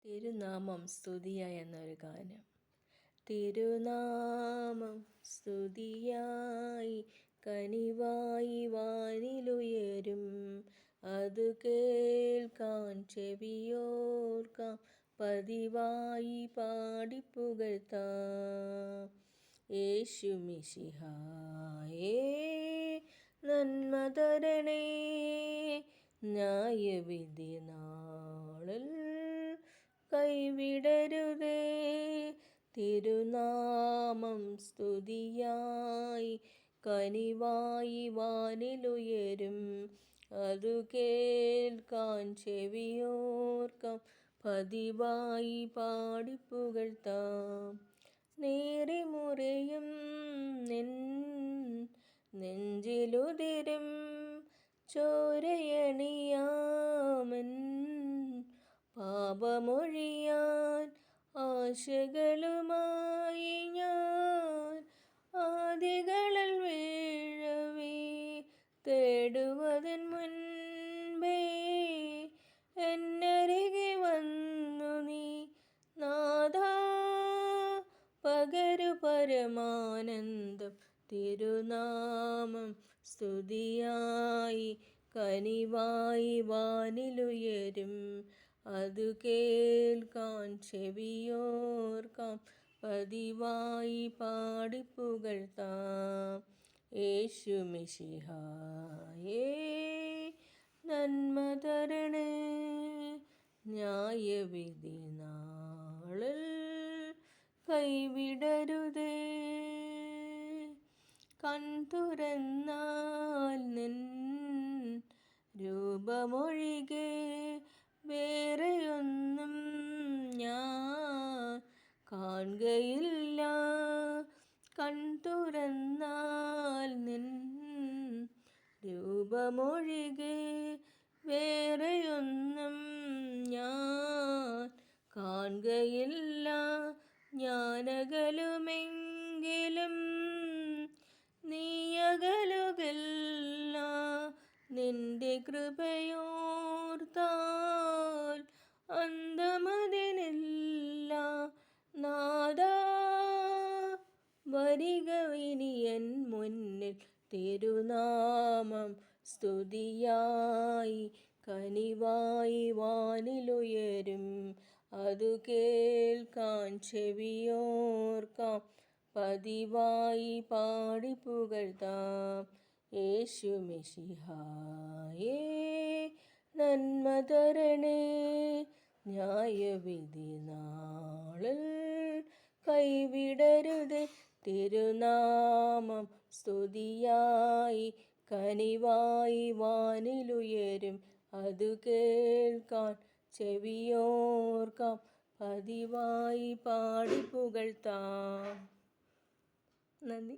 തിരുനാമം സ്തുതിയായി എന്നൊരു ഗാനം. തിരുനാമം സ്തുതിയായി കനിവായി വാനിലുയരും, അതു കേൾക്കാൻ ചെവിയോർക്കാം, പതിവായി പാടിപ്പുകഴ്ത്താം. യേശു മിശിഹായേ നന്മ തരണേ, ന്യായവിധി നാളിൽ കൈവിടരുതേ. തിരുനാമം സ്തുതിയായി കനിവായി വാനിലുയരും, അതു കേൾക്കാൻ ചെവിയോർക്കാം, പതിവായി പാടിപ്പുകഴ്ത്താം. നീറിമുറിയും നെഞ്ചിലുതിരും ചോരയണിയാമൻ പാപമൊഴിയാൻ ആശകളുമായി ഞാൻ ആദികളിൽ വീഴവേ. തേടുവതൻ മുൻപേ എന്നരികെ വന്നു നീ നാഥാ, പകരു പരമാനന്ദം. തിരുനാമം സ്തുതിയായി കനിവായി വാനിലുയരും, അതു കേൾക്കാൻ ചെവിയോർക്കാം, പതിവായി പാടിപ്പുകഴ്ത്താം. യേശു മിശിഹായേ നന്മ തരണേ, ന്യായവിധി നാളിൽ കൈവിടരുതേ. കൺതുറന്നാൽ നിൻ രൂപമൊഴികെ വേറെയൊന്നും ഞാൻ കാണുകയില്ല. കൺതുറന്നാൽ നിൻ രൂപമൊഴികെ വേറെയൊന്നും ഞാൻ കാണുകയില്ല. ഞാനകലുമെങ്കിലും നീയകലുകില്ല, നിന്റെ കൃപയോർത്താൽ അന്തമതിനില്ല. നാഥാ വരിക ഇനിയൻ മുന്നിൽ, തിരുനാമം സ്തുതിയായി കനിവായി വാനിലുയരും, അതു കേൾക്കാൻ ചെവിയോർക്കാം, പതിവായി പാടിപ്പുകഴ്ത്താം. യേശു മിശിഹായേ നന്മ തരണേ, ന്യായവിധി നാളിൽ കൈവിടരുതേ. തിരുനാമം സ്തുതിയായി കനിവായി വാനിലുയരും, അതു കേൾക്കാൻ ചെവിയോർക്കാം, പതിവായി പാടിപ്പുകഴ്ത്താം. നന്ദി.